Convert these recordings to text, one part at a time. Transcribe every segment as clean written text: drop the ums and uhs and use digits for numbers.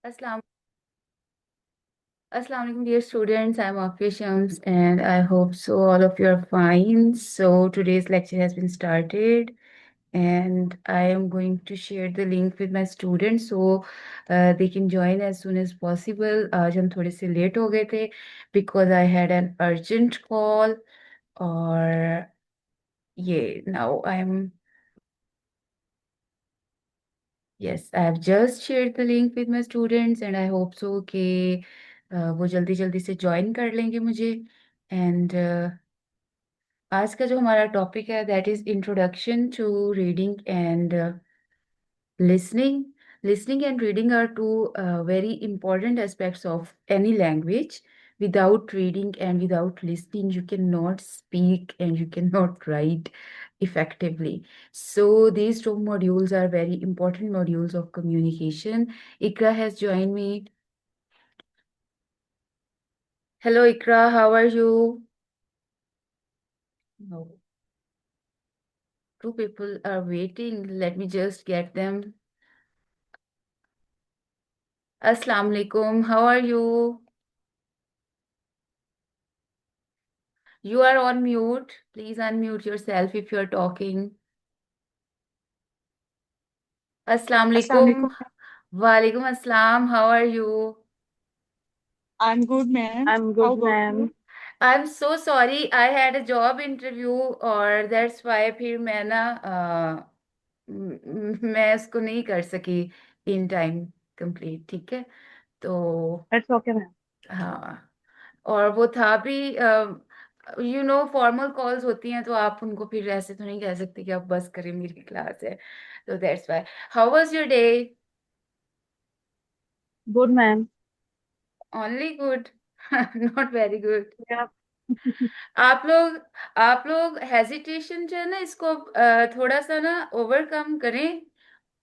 Assalamu Assalamu alaikum, dear students. I'm Afia Shams, and I hope so all of you are fine. So today's lecture has been started, and I am going to share the link with my students so they can join as soon as possible. आज हम थोड़े से late हो गए थे because I had an urgent call. और ये now I'm Yes, I have just shared the link with my students and I hope so कि वो जल्दी जल्दी से ज्वाइन कर लेंगे मुझे एंड आज का जो हमारा टॉपिक है that is introduction to reading and listening. Listening and reading are two very important aspects of any language. Without reading and without listening, you cannot speak and you cannot write effectively. So these two modules are very important modules of communication. Ikra has joined me. Hello, Ikra. How are you? No. Two people are waiting. Let me just get them. Assalamu alaikum. How are you? You are on mute. Please unmute yourself if you are talking. Assalamu Assalamu alaikum. alaikum. Walaikum assalam. How are you? I'm good, ma'am. I'm How good, about ma'am. you? I'm so sorry. I had a job interview और that's why फिर मैं ना मैं उसको नहीं कर सकी in time complete. ठीक है तो It's okay, ma'am. हाँ और वो था भी फॉर्मल कॉल्स होती हैं तो आप उनको फिर ऐसे तो नहीं कह सकते कि आप बस करें मेरी क्लास है तो that's why how was your day Good, ma'am. Only good not very good Yeah. आप लोग आप लोग हेजिटेशन जो है ना इसको थोड़ा सा ना ओवरकम करें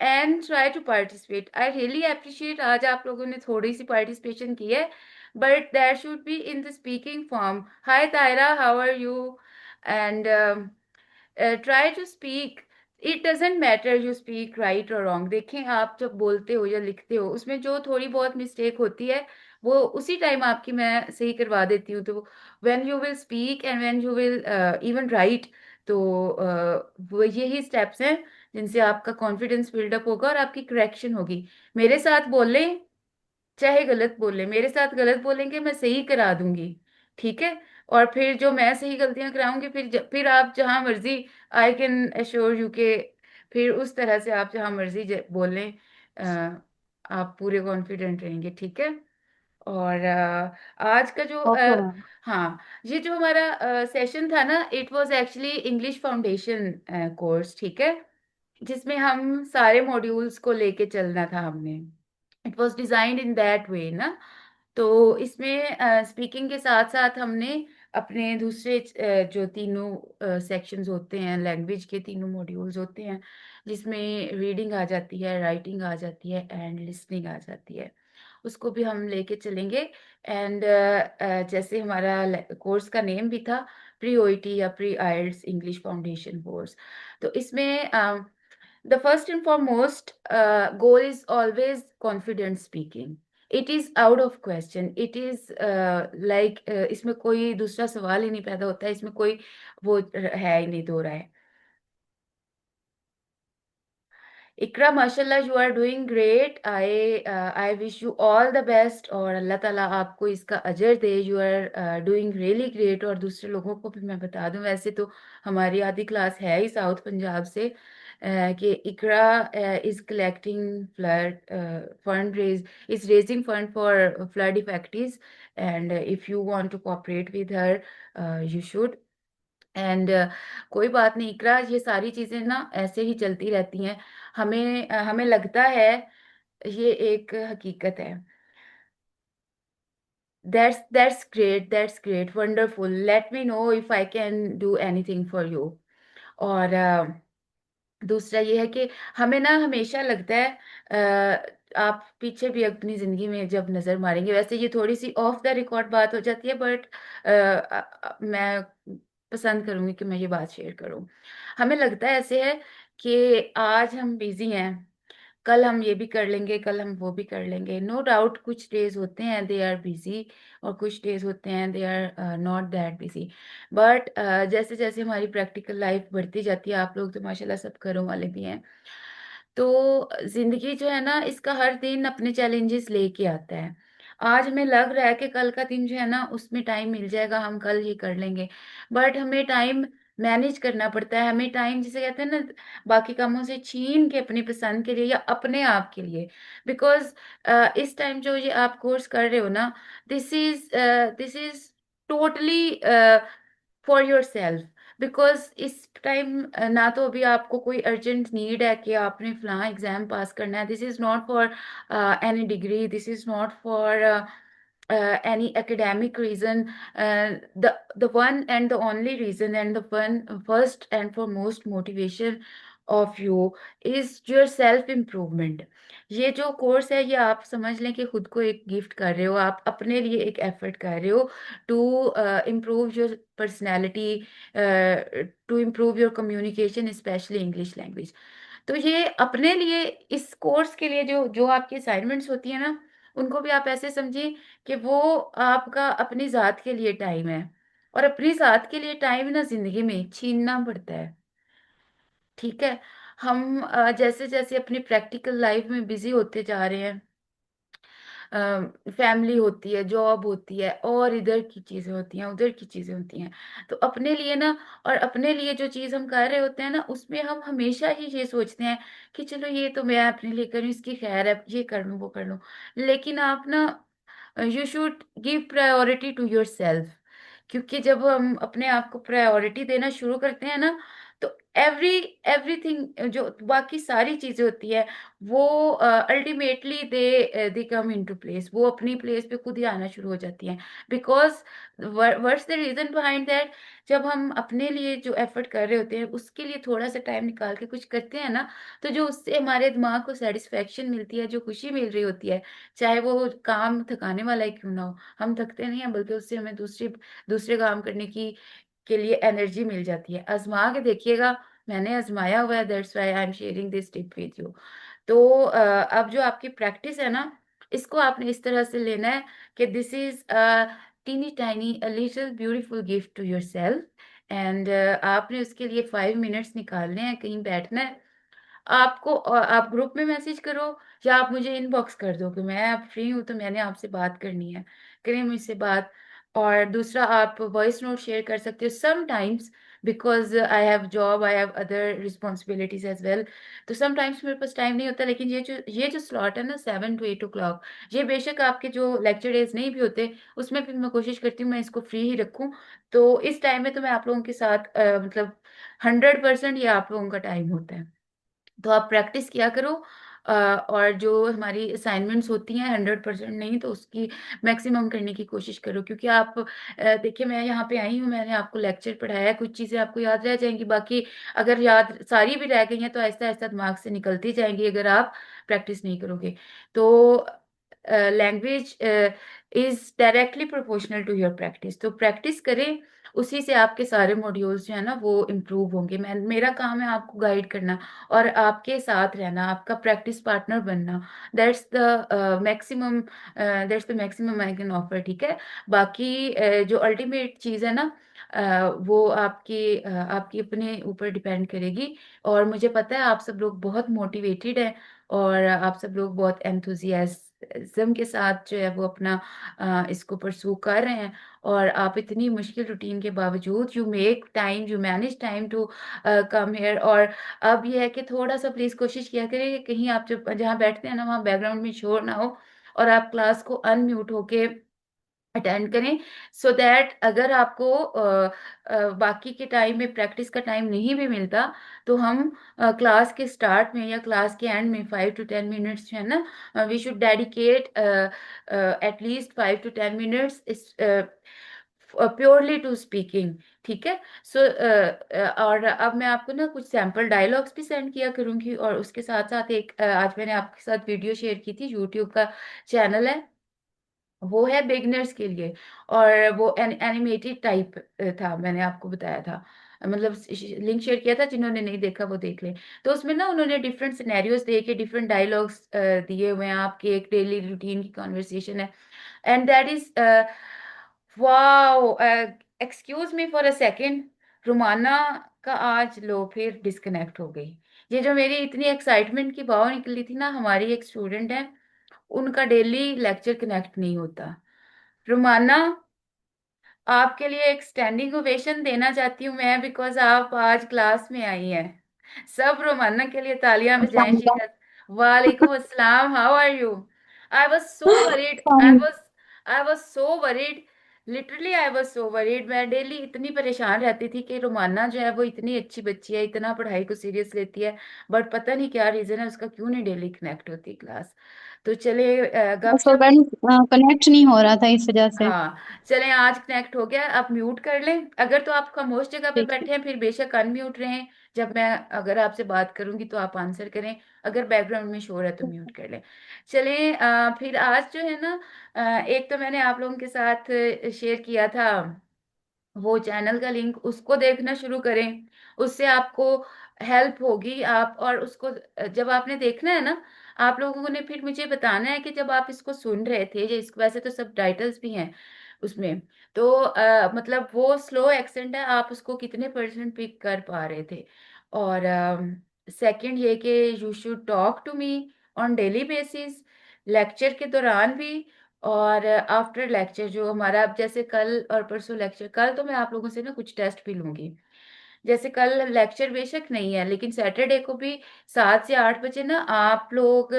and try to participate I really appreciate आज आप लोगों ने थोड़ी सी पार्टिसिपेशन की है but that should be in the speaking form hi Taira how are you and try to speak it doesn't matter you speak right और रॉन्ग देखें आप जब बोलते हो या लिखते हो उसमें जो थोड़ी बहुत मिस्टेक होती है वो उसी टाइम आपकी मैं सही करवा देती हूँ तो when you will speak and when you will even right तो वो यही स्टेप्स हैं जिनसे आपका कॉन्फिडेंस बिल्डअप होगा और आपकी करेक्शन होगी मेरे साथ बोलें चाहे गलत बोले मेरे साथ गलत बोलेंगे मैं सही करा दूंगी ठीक है और फिर जो मैं सही गलतियां कराऊंगी फिर आप जहां मर्जी आई कैन अश्योर यू के फिर उस तरह से आप जहां मर्जी बोलें आप पूरे कॉन्फिडेंट रहेंगे ठीक है और आज का जो Okay, ma'am. हाँ ये जो हमारा सेशन था ना it was actually English foundation course ठीक है जिसमें हम सारे मॉड्यूल्स को लेके चलना था हमने it was designed in that way ना तो इसमें स्पीकिंग के साथ साथ हमने अपने दूसरे जो तीनों सेक्शंस होते हैं लैंग्वेज के तीनों मॉड्यूल्स होते हैं जिसमें रीडिंग आ जाती है राइटिंग आ जाती है एंड लिसनिंग आ जाती है उसको भी हम लेके चलेंगे एंड जैसे हमारा कोर्स का नेम भी था प्री ओईटी या प्री आइल्स इंग्लिश फाउंडेशन कोर्स तो इसमें the first and foremost goal is always confident speaking. It is out of question. It is like इसमें कोई दूसरा सवाल ही नहीं पैदा होता है इसमें कोई वो है ही नहीं दो रहा है इकरा माशाल्लाह you are doing great I wish you all the best और अल्लाह ताला आपको इसका अजर दे you are doing really great और दूसरे लोगों को भी मैं बता दूं वैसे तो हमारी आधी क्लास है ही साउथ पंजाब से कि Iqra is collecting flood fund raise is raising fund for flood effectives and if you want to cooperate with her you should and कोई बात नहीं इकरा ये सारी चीजें ना ऐसे ही चलती रहती हैं हमें लगता है ये एक हकीकत है that's great wonderful let me know if I can do anything for you और दूसरा ये है कि हमें ना हमेशा लगता है आप पीछे भी अपनी जिंदगी में जब नजर मारेंगे वैसे ये थोड़ी सी ऑफ द रिकॉर्ड बात हो जाती है बट मैं पसंद करूंगी कि मैं ये बात शेयर करूं हमें लगता है ऐसे है कि आज हम बिजी हैं कल हम ये भी कर लेंगे, कल हम वो भी कर लेंगे। नो डाउट कुछ डेज होते हैं दे आर बिजी, और कुछ डेज होते हैं they are not that busy. But जैसे जैसे हमारी प्रैक्टिकल लाइफ बढ़ती जाती है, आप लोग तो माशाल्लाह सब घरों वाले भी हैं, तो जिंदगी जो है ना, इसका हर दिन अपने चैलेंजेस लेके आता है। आज हमें लग रहा है कि कल का दिन जो है ना उसमें टाइम मिल जाएगा, हम कल ये कर लेंगे, बट हमें टाइम मैनेज करना पड़ता है। हमें टाइम जिसे कहते हैं ना, बाकी कामों से छीन के अपनी पसंद के लिए या अपने आप के लिए। बिकॉज इस टाइम जो ये आप कोर्स कर रहे हो ना, this is totally for your self. Because इस टाइम ना तो अभी आपको कोई अर्जेंट नीड है कि आपने फलां एग्जाम पास करना है। This is not for any degree, this is not for any academic reason. The one and the only reason and the one first and foremost motivation of you is your self improvement. ये जो course है, ये आप समझ लें कि खुद को एक गिफ्ट कर रहे हो, आप अपने लिए एक एफर्ट कर रहे हो to improve your personality, to improve your communication, specially English language. तो ये अपने लिए, इस कोर्स के लिए जो जो आपकी असाइनमेंट्स होती है ना, उनको भी आप ऐसे समझिए कि वो आपका अपनी ज़ात के लिए टाइम है। और अपनी ज़ात के लिए टाइम ना जिंदगी में छीनना पड़ता है। ठीक है। हम जैसे जैसे अपनी प्रैक्टिकल लाइफ में बिजी होते जा रहे हैं, फैमिली होती है, जॉब होती है, और इधर की चीजें होती हैं, उधर की चीजें होती हैं, तो अपने लिए ना, और अपने लिए जो चीज हम कर रहे होते हैं ना, उसमें हम हमेशा ही ये सोचते हैं कि चलो ये तो मैं अपने लिए करूँ, इसकी खैर है, ये कर लूँ वो कर लूँ। लेकिन आप ना, you should give priority to yourself. क्योंकि जब हम अपने आप को प्रायोरिटी देना शुरू करते हैं ना, तो एवरी एवरीथिंग जो बाकी सारी चीजें होती है, वो ultimately they come into place, वो अपनी प्लेस पे खुद ही आना शुरू हो जाती हैं। Because what's the reason behind that? जब हम अपने लिए जो एफर्ट कर रहे होते हैं, उसके लिए थोड़ा सा टाइम निकाल के कुछ करते हैं ना, तो जो उससे हमारे दिमाग को सेटिस्फेक्शन मिलती है, जो खुशी मिल रही होती है, चाहे वो काम थकाने वाला ही क्यों ना हो, हम थकते नहीं हैं, बल्कि उससे हमें दूसरी दूसरे काम करने की के लिए एनर्जी मिल जाती है। आजमा के देखिएगा, मैंने आजमाया हुआ है, that's why I am sharing this tip with you. तो अब जो आपकी प्रैक्टिस है ना, इसको आपने इस तरह से लेना है कि this is teeny tiny a little beautiful gift to yourself. And आपने उसके लिए 5 मिनट्स निकालने हैं, कहीं बैठना है आपको, आप ग्रुप में मैसेज करो, या आप मुझे इनबॉक्स कर दो कि मैं अब फ्री हूँ, तो मैंने आपसे बात करनी है, करें मुझसे बात। और दूसरा, आप वॉइस नोट शेयर कर सकते हो sometimes, because I have job, I have other responsibilities as well. तो समटाइम्स मेरे पास टाइम नहीं होता, लेकिन ये जो स्लॉट है ना, 7 to 8 o'clock, ये बेशक आपके जो लेक्चर डेज नहीं भी होते, उसमें भी मैं कोशिश करती हूँ मैं इसको फ्री ही रखूँ। तो इस टाइम में तो मैं आप लोगों के साथ मतलब 100% ये आप लोगों का टाइम होता है। तो आप प्रैक्टिस किया करो। और जो हमारी असाइनमेंट्स होती हैं, 100% नहीं तो उसकी मैक्सिमम करने की कोशिश करो। क्योंकि आप देखिए, मैं यहाँ पे आई हूँ, मैंने आपको लेक्चर पढ़ाया है, कुछ चीज़ें आपको याद रह जाएंगी, बाकी अगर याद सारी भी रह गई हैं तो आहिस्ता आहिस्ता दिमाग से निकलती जाएंगी, अगर आप प्रैक्टिस नहीं करोगे। तो language is directly proportional to your practice, तो प्रैक्टिस करें, उसी से आपके सारे मॉड्यूल्स जो है ना वो इम्प्रूव होंगे। मेरा काम है आपको गाइड करना और आपके साथ रहना, आपका प्रैक्टिस पार्टनर बनना। That's the maximum I can offer. ठीक है। बाकी जो अल्टीमेट चीज़ है ना, वो आपकी अपने ऊपर डिपेंड करेगी। और मुझे पता है आप सब लोग बहुत मोटिवेटेड हैं, और आप सब लोग बहुत एंथुजियाज्म के साथ जो है वो अपना इसको परसू कर रहे हैं। और आप इतनी मुश्किल रूटीन के बावजूद you make time, you manage time to come here. और अब यह है कि थोड़ा सा प्लीज कोशिश किया करें कि कहीं आप जब जहाँ बैठते हैं ना, वहाँ बैकग्राउंड में शोर ना हो, और आप क्लास को अनम्यूट होके अटेंड करें। सो दैट अगर आपको बाकी के टाइम में, प्रैक्टिस का टाइम नहीं भी मिलता, तो हम क्लास के स्टार्ट में या क्लास के एंड में 5 to 10 मिनट्स जो है ना, we should dedicate at least 5 to 10 minutes purely to speaking. ठीक है। सो और अब मैं आपको ना कुछ सैम्पल डायलॉग्स भी सेंड किया करूंगी, और उसके साथ साथ एक आज मैंने आपके साथ वीडियो शेयर की थी, यूट्यूब का चैनल है, वो है बिगनर्स के लिए, और वो एनिमेटेड टाइप था, मैंने आपको बताया था। मतलब लिंक शेयर किया था, जिन्होंने नहीं देखा वो देख लें। तो उसमें ना उन्होंने डिफरेंट सिनेरियोज दे के डिफरेंट डायलॉग्स दिए हुए हैं, आपके एक डेली रूटीन की कॉन्वर्सेशन है। And that is wow. Excuse me for a second, रुमाना का आज लो फिर डिस्कनेक्ट हो गई। ये जो मेरी इतनी एक्साइटमेंट की भाव निकली थी ना, हमारी एक स्टूडेंट है, उनका डेली लेक्चर कनेक्ट नहीं होता। रुमाना, आपके लिए एक स्टैंडिंग ओवेशन देना चाहती हूँ मैं, बिकॉज आप आज क्लास में आई हैं। सब रोमाना के लिए तालियां बजाएं शिखर। वालेकुम अस्सलाम, how are you? I was so worried, Fine. I was so worried, literally I was so worried. मैं डेली इतनी परेशान रहती थी कि रोमाना जो है वो इतनी अच्छी बच्ची है, इतना पढ़ाई को सीरियस लेती है, बट पता नहीं क्या रीजन है उसका, क्यों नहीं डेली कनेक्ट होती क्लास। तो चले बस गपशप। कनेक्ट नहीं हो रहा था इस वजह से। हाँ, चलें आज कनेक्ट हो गया, आप म्यूट कर लें। अगर तो आप खामोश जगह पे ठीक है। बैठे हैं फिर बेशक अनम्यूट रहें। जब मैं अगर आपसे बात करूंगी तो आप आंसर करें, अगर बैकग्राउंड में शोर है तो म्यूट कर लें। चलें फिर आज जो है ना, एक तो मैंने आप लोगों के साथ शेयर किया था वो चैनल का लिंक, उसको देखना शुरू करें। उससे आपको हेल्प होगी। आप और उसको जब आपने देखना है ना, आप लोगों ने फिर मुझे बताना है कि जब आप इसको सुन रहे थे, जो इसको वैसे तो सब टाइटल्स भी हैं उसमें, तो मतलब वो स्लो एक्सेंट है, आप उसको कितने परसेंट पिक कर पा रहे थे। और सेकंड ये कि you should talk to me on daily basis, lecture के दौरान भी और आफ्टर लेक्चर। जो हमारा अब जैसे कल और परसों लेक्चर, कल तो मैं आप लोगों से ना कुछ टेस्ट भी लूंगी। जैसे कल लेक्चर बेशक नहीं है, लेकिन सैटरडे को भी 7 से 8 बजे ना आप लोग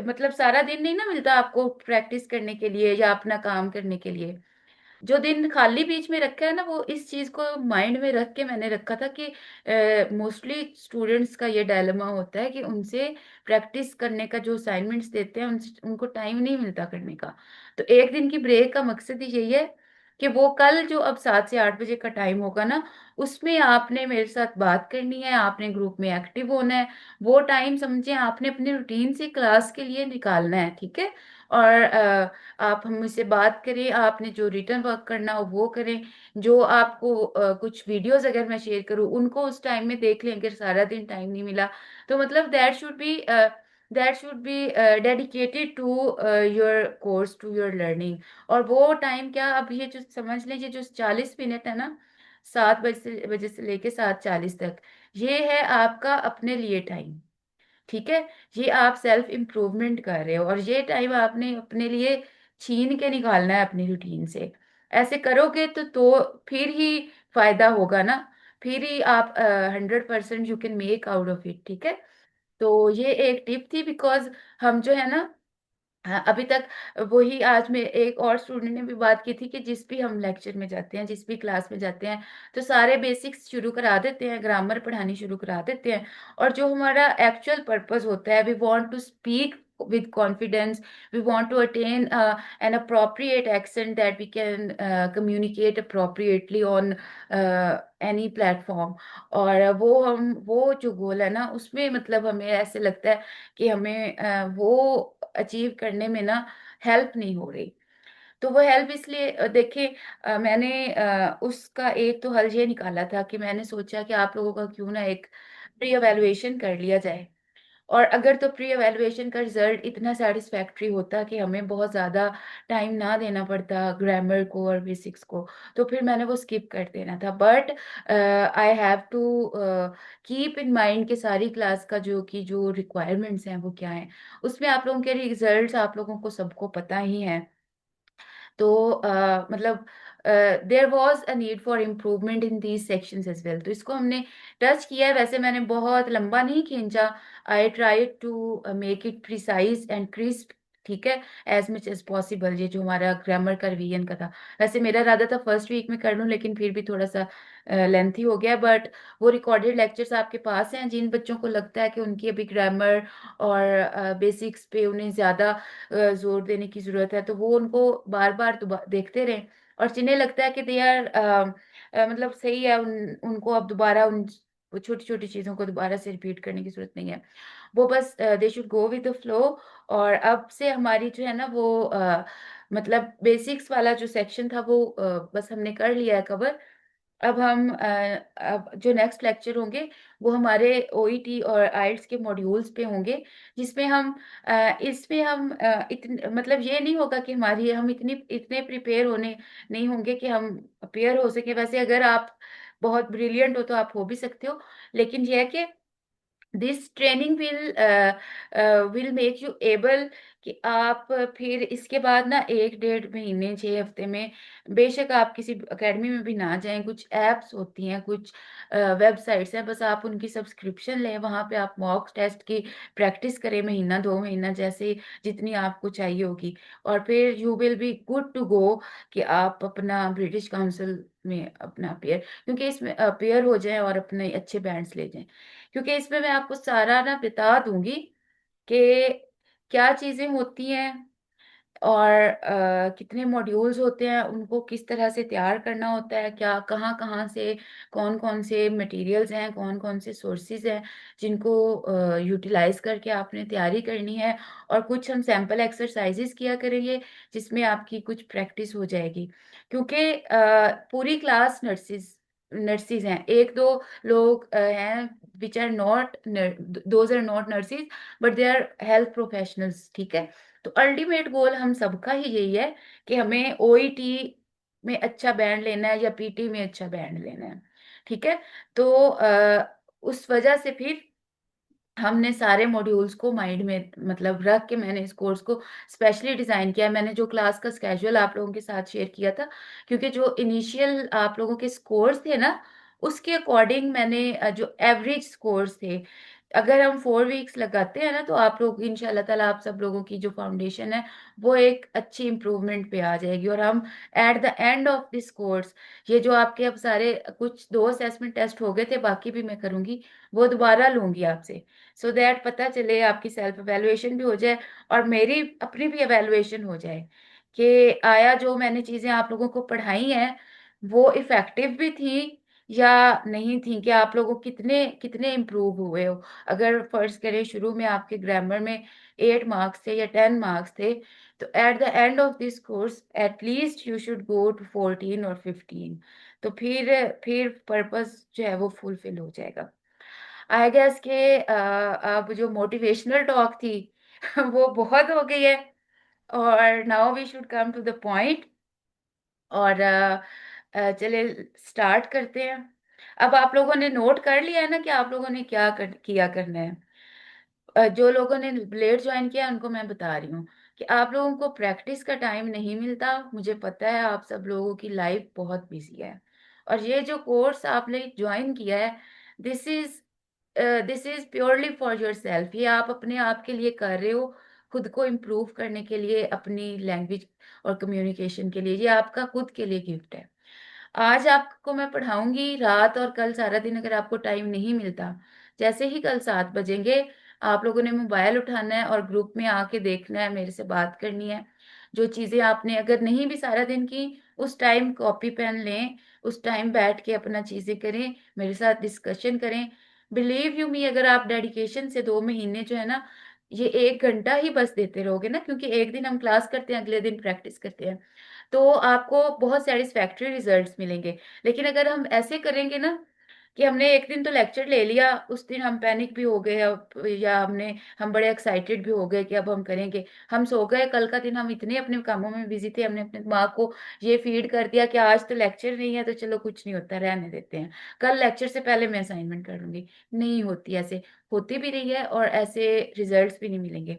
मतलब सारा दिन नहीं ना मिलता आपको प्रैक्टिस करने के लिए या अपना काम करने के लिए। जो दिन खाली बीच में रखा है ना, वो इस चीज को माइंड में रख के मैंने रखा था कि मोस्टली स्टूडेंट्स का ये डायलेमा होता है कि उनसे प्रैक्टिस करने का जो असाइनमेंट्स देते हैं उनको टाइम नहीं मिलता करने का। तो एक दिन की ब्रेक का मकसद ही यही है कि वो कल जो अब 7 से 8 बजे का टाइम होगा ना, उसमें आपने मेरे साथ बात करनी है, आपने ग्रुप में एक्टिव होना है। वो टाइम समझे आपने अपने रूटीन से क्लास के लिए निकालना है, ठीक है? और आप हमसे बात करें, आपने जो रिटर्न वर्क करना हो वो करें। जो आपको कुछ वीडियोस अगर मैं शेयर करूं उनको उस टाइम में देख लें, अगर सारा दिन टाइम नहीं मिला तो मतलब that should be dedicated to your course, to your learning. और वो टाइम क्या, अब ये जो समझ लीजिए जो 40 मिनट है ना, 7 बजे से लेके 7:40 तक, ये है आपका अपने लिए टाइम। ठीक है? ये आप सेल्फ इम्प्रूवमेंट कर रहे हो और ये टाइम आपने अपने लिए छीन के निकालना है अपनी रूटीन से। ऐसे करोगे तो फिर ही फायदा होगा ना, फिर ही आप 100% you can make out of it. ठीक है? तो ये एक टिप थी, बिकॉज हम जो है ना, हाँ, अभी तक वही आज में एक और स्टूडेंट ने भी बात की थी कि जिस भी हम लेक्चर में जाते हैं, जिस भी क्लास में जाते हैं, तो सारे बेसिक्स शुरू करा देते हैं, ग्रामर पढ़ानी शुरू करा देते हैं। और जो हमारा एक्चुअल पर्पस होता है, we want to speak with confidence, we want to attain an appropriate accent that we can communicate appropriately on any platform। और वो जो गोल है ना, उसमें मतलब हमें ऐसे लगता है कि हमें वो अचीव करने में ना हेल्प नहीं हो रही। तो वो हेल्प इसलिए देखिए, मैंने उसका एक तो हल ये निकाला था कि मैंने सोचा कि आप लोगों का क्यों ना एक प्री एवेलुएशन कर लिया जाए। और अगर तो प्री एवेलुएशन का रिजल्ट इतना सेटिस्फैक्ट्री होता कि हमें बहुत ज़्यादा टाइम ना देना पड़ता ग्रामर को और बेसिक्स को, तो फिर मैंने वो स्किप कर देना था। But I have to keep in mind कि सारी क्लास का जो रिक्वायरमेंट्स हैं वो क्या हैं। उसमें आप लोगों के रिजल्ट्स आप लोगों को सबको पता ही है। तो मतलब there was a need for improvement in these sections as well. तो इसको हमने टच किया है, वैसे मैंने बहुत लंबा नहीं खींचा। I try to make it precise and crisp, ठीक है, एज मच एज पॉसिबल। ये जो हमारा ग्रामर का रिवीजन का था, वैसे मेरा इरादा था फर्स्ट वीक में कर लूँ, लेकिन फिर भी थोड़ा सा लेंथी हो गया। बट वो रिकॉर्डेड लेक्चर्स आपके पास हैं, जिन बच्चों को लगता है कि उनकी अभी ग्रामर और बेसिक्स पे उन्हें ज़्यादा जोर देने की जरूरत है, तो वो उनको बार बार देखते रहें। और जिन्हें लगता है कि दे आर मतलब सही है, उनको अब दोबारा उन छोटी छोटी चीजों को दोबारा से रिपीट करने की जरूरत नहीं है। वो बस they should go with the flow. और अब से हमारी जो है ना वो मतलब बेसिक्स वाला जो सेक्शन था वो बस हमने कर लिया है कवर। अब जो नेक्स्ट लेक्चर होंगे वो हमारे ओईटी और आइल्स के मॉड्यूल्स पे होंगे, जिसमें हम इसमें हम मतलब ये नहीं होगा कि हमारी हम इतने प्रिपेयर होने नहीं होंगे कि हम अपेयर हो सके। वैसे अगर आप बहुत ब्रिलियंट हो तो आप हो भी सकते हो, लेकिन ये है कि this training will make you able कि आप फिर इसके बाद ना 1 डेढ़ महीने 6 हफ्ते में बेशक आप किसी एकेडमी में भी ना जाएं, कुछ एप्स होती हैं, कुछ वेबसाइट्स हैं, बस आप उनकी सब्सक्रिप्शन लें, वहां पे आप मॉक टेस्ट की प्रैक्टिस करें महीना 2 महीना जैसे जितनी आपको चाहिए होगी, और फिर you will be good to go कि आप अपना ब्रिटिश काउंसिल में अपना अपेयर, क्योंकि इसमें अपेयर हो जाएं और अपने अच्छे बैंड्स ले जाएं। क्योंकि इसमें मैं आपको सारा ना बता दूंगी कि क्या चीजें होती हैं, और कितने मॉड्यूल्स होते हैं, उनको किस तरह से तैयार करना होता है, क्या कहाँ कहाँ से कौन कौन से मटेरियल्स हैं, कौन कौन से सोर्सेज हैं जिनको यूटिलाइज करके आपने तैयारी करनी है। और कुछ हम सैम्पल एक्सरसाइजेस किया करेंगे जिसमें आपकी कुछ प्रैक्टिस हो जाएगी, क्योंकि पूरी क्लास नर्सिस हैं, एक दो लोग हैं which are not, those are not nurses, but they are health professionals, ठीक है। तो अल्टीमेट गोल हम सबका ही यही है कि हमें ओईटी में अच्छा बैंड लेना है या पीटी में अच्छा बैंड लेना है, ठीक है। तो उस वजह से फिर हमने सारे मॉड्यूल्स को माइंड में मतलब रख के मैंने इस कोर्स को स्पेशली डिजाइन किया है। मैंने जो क्लास का स्केड्यूल आप लोगों के साथ शेयर किया था, क्योंकि जो इनिशियल आप लोगों के स्कोर्स थे ना, उसके अकॉर्डिंग मैंने जो एवरेज स्कोर्स थे, अगर हम 4 वीक्स लगाते हैं ना तो आप लोग इंशाल्लाह ताला आप सब लोगों की जो फाउंडेशन है वो एक अच्छी इम्प्रूवमेंट पे आ जाएगी। और हम eight the end of this course, ये जो आपके अब सारे कुछ 2 असेसमेंट टेस्ट हो गए थे, बाकी भी मैं करूंगी, वो दोबारा लूंगी आपसे, सो दैट पता चले, आपकी सेल्फ एवेलुएशन भी हो जाए और मेरी अपनी भी एवेलुएशन हो जाए कि आया जो मैंने चीजें आप लोगों को पढ़ाई हैं वो इफेक्टिव भी थी या नहीं थी, कि आप लोगों कितने कितने इम्प्रूव हुए हो। अगर फर्ज करें शुरू में आपके ग्रामर में 8 मार्क्स थे या 10 मार्क्स थे, तो at the end of this course at least you should go to 14 और 15। तो फिर पर्पस जो है वो फुलफिल हो जाएगा। आई गेस के अब जो मोटिवेशनल टॉक थी वो बहुत हो गई है, और now we should come to the point. और चले स्टार्ट करते हैं। अब आप लोगों ने नोट कर लिया है ना कि आप लोगों ने किया करना है। जो लोगों ने लेट ज्वाइन किया उनको मैं बता रही हूँ कि आप लोगों को प्रैक्टिस का टाइम नहीं मिलता, मुझे पता है, आप सब लोगों की लाइफ बहुत बिजी है। और ये जो कोर्स आपने ज्वाइन किया है, this is this is purely for your self, ये आप अपने आप के लिए कर रहे हो, खुद को इम्प्रूव करने के लिए, अपनी लैंग्वेज और कम्युनिकेशन के लिए, ये आपका खुद के लिए गिफ्ट है। आज आपको मैं पढ़ाऊंगी रात और कल सारा दिन, अगर आपको टाइम नहीं मिलता, जैसे ही कल 7 बजेंगे आप लोगों ने मोबाइल उठाना है और ग्रुप में आके देखना है, मेरे से बात करनी है। जो चीजें आपने अगर नहीं भी सारा दिन की, उस टाइम कॉपी पेन लें, उस टाइम बैठ के अपना चीजें करें, मेरे साथ डिस्कशन करें। बिलीव यू मी, अगर आप डेडिकेशन से 2 महीने जो है ना, ये 1 घंटा ही बस देते रहोगे ना, क्योंकि एक दिन हम क्लास करते हैं, अगले दिन प्रैक्टिस करते हैं, तो आपको बहुत सेटिस्फैक्ट्री रिजल्ट्स मिलेंगे। लेकिन अगर हम ऐसे करेंगे ना कि हमने एक दिन तो लेक्चर ले लिया, उस दिन हम पैनिक भी हो गए, या हम बड़े एक्साइटेड भी हो गए कि अब हम करेंगे, हम सो गए, कल का दिन हम इतने अपने कामों में बिजी थे, हमने अपने दिमाग को ये फीड कर दिया कि आज तो लेक्चर नहीं है तो चलो कुछ नहीं होता, रहने देते हैं, कल लेक्चर से पहले मैं असाइनमेंट कर लूंगी। नहीं होती ऐसे, होती भी नहीं है और ऐसे रिजल्ट्स भी नहीं मिलेंगे।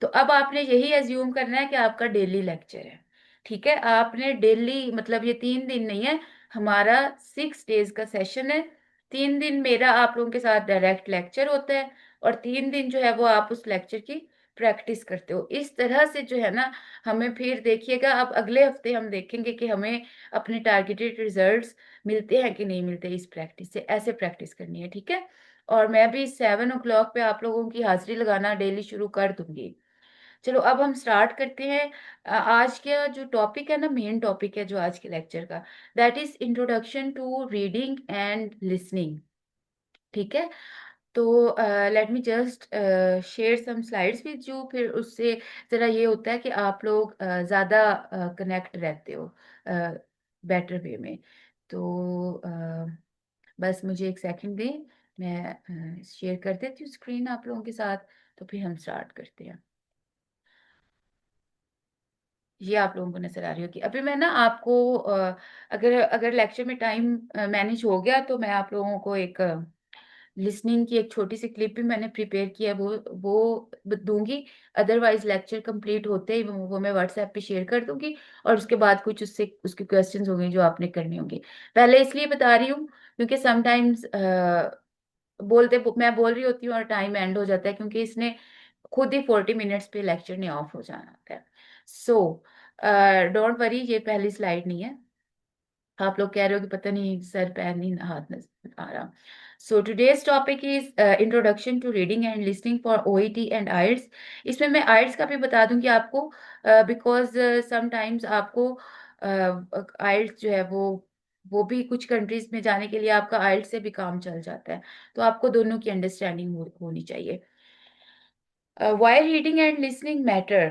तो अब आपने यही एज्यूम करना है कि आपका डेली लेक्चर है, ठीक है। आपने डेली मतलब ये 3 दिन नहीं है, हमारा 6 डेज का सेशन है। 3 दिन मेरा आप लोगों के साथ डायरेक्ट लेक्चर होता है, और 3 दिन जो है वो आप उस लेक्चर की प्रैक्टिस करते हो। इस तरह से जो है ना, हमें फिर देखिएगा, अब अगले हफ्ते हम देखेंगे कि हमें अपने टारगेटेड रिजल्ट्स मिलते हैं कि नहीं मिलते इस प्रैक्टिस से। ऐसे प्रैक्टिस करनी है, ठीक है। और मैं भी 7 o'clock पे आप लोगों की हाजिरी लगाना डेली शुरू कर दूंगी। चलो अब हम स्टार्ट करते हैं। आज का जो टॉपिक है ना, मेन टॉपिक है जो आज के लेक्चर का, that is introduction to reading and listening, ठीक है। तो let me just share some slides with you, फिर उससे ज़रा ये होता है कि आप लोग ज़्यादा कनेक्ट रहते हो बेटर वे में। तो बस मुझे एक सेकंड दें, मैं शेयर कर देती हूँ स्क्रीन आप लोगों के साथ, तो फिर हम स्टार्ट करते हैं। ये आप लोगों को नजर आ रही होगी। अभी मैं ना आपको अगर अगर लेक्चर में टाइम मैनेज हो गया तो मैं आप लोगों को एक लिसनिंग की एक छोटी सी क्लिप भी मैंने प्रिपेयर किया है, वो दूंगी। अदरवाइज लेक्चर कंप्लीट होते ही वो मैं व्हाट्सएप पे शेयर कर दूंगी, और उसके बाद कुछ उससे उसके क्वेश्चंस होंगे जो आपने करने होंगे। पहले इसलिए बता रही हूँ क्योंकि समटाइम्स मैं बोल रही होती हूँ और टाइम एंड हो जाता है, क्योंकि इसने खुद ही 40 मिनट्स पे लेक्चर ने ऑफ हो जाना होता है। सो डोंट वरी, ये पहली स्लाइड नहीं है। आप लोग कह रहे हो कि पता नहीं सर पैर नहीं हाथ नजर आ रहा। So today's topic is introduction to reading and listening for OET and IELTS. इसमें मैं आइल्स का भी बता दूंगी आपको, बिकॉज समटाइम्स आपको आइल्स जो है वो भी कुछ कंट्रीज में जाने के लिए आपका आइल्स से भी काम चल जाता है। तो आपको दोनों की अंडरस्टैंडिंग होनी चाहिए। Why reading and listening matter?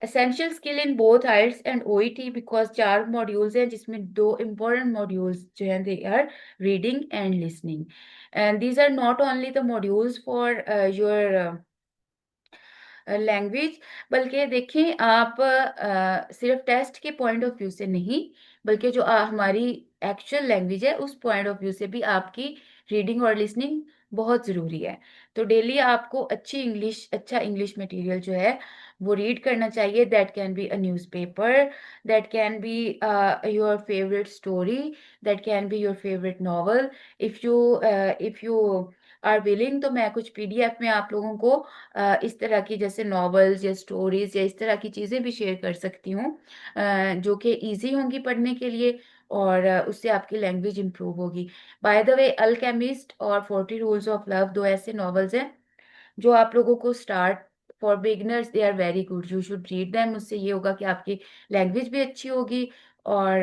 Essential skill in both IELTS and OET, because चार मॉड्यूल्स हैं जिसमें दो important मॉड्यूल्स जो हैं they are reading and listening, and these are not only the modules for your language, बल्कि देखें आप सिर्फ टेस्ट के पॉइंट ऑफ व्यू से नहीं, बल्कि जो हमारी एक्चुअल लैंग्वेज है उस पॉइंट ऑफ व्यू से भी आपकी रीडिंग और लिसनिंग बहुत ज़रूरी है। तो डेली आपको अच्छा इंग्लिश मटेरियल जो है वो रीड करना चाहिए। That can be a newspaper, that can be your favourite story, that can be your favourite novel. If you are willing तो मैं कुछ पीडीएफ में आप लोगों को इस तरह की जैसे नॉवेल्स या स्टोरीज या इस तरह की चीज़ें भी शेयर कर सकती हूँ, जो कि इजी होंगी पढ़ने के लिए, और उससे आपकी लैंग्वेज इंप्रूव होगी। बाय द वे, अल्केमिस्ट और 40 रूल्स ऑफ लव दो ऐसे नॉवेल्स हैं जो आप लोगों को start for beginners they are very good, you should read them. उससे ये होगा कि आपकी लैंग्वेज भी अच्छी होगी, और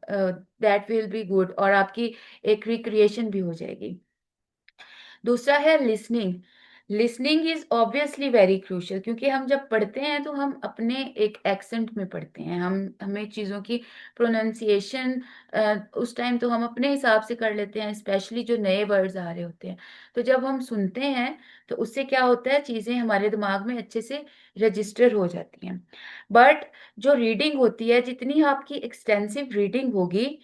दैट विल बी गुड, और आपकी एक रिक्रिएशन भी हो जाएगी। दूसरा है listening. Listening is obviously very crucial, क्योंकि हम जब पढ़ते हैं तो हम अपने एक एक्सेंट में पढ़ते हैं, हमें चीज़ों की प्रोनाउंसिएशन उस टाइम तो हम अपने हिसाब से कर लेते हैं, स्पेशली जो नए वर्ड्स आ रहे होते हैं। तो जब हम सुनते हैं तो उससे क्या होता है, चीज़ें हमारे दिमाग में अच्छे से रजिस्टर हो जाती हैं। बट जो रीडिंग होती है, जितनी आपकी एक्सटेंसिव रीडिंग होगी,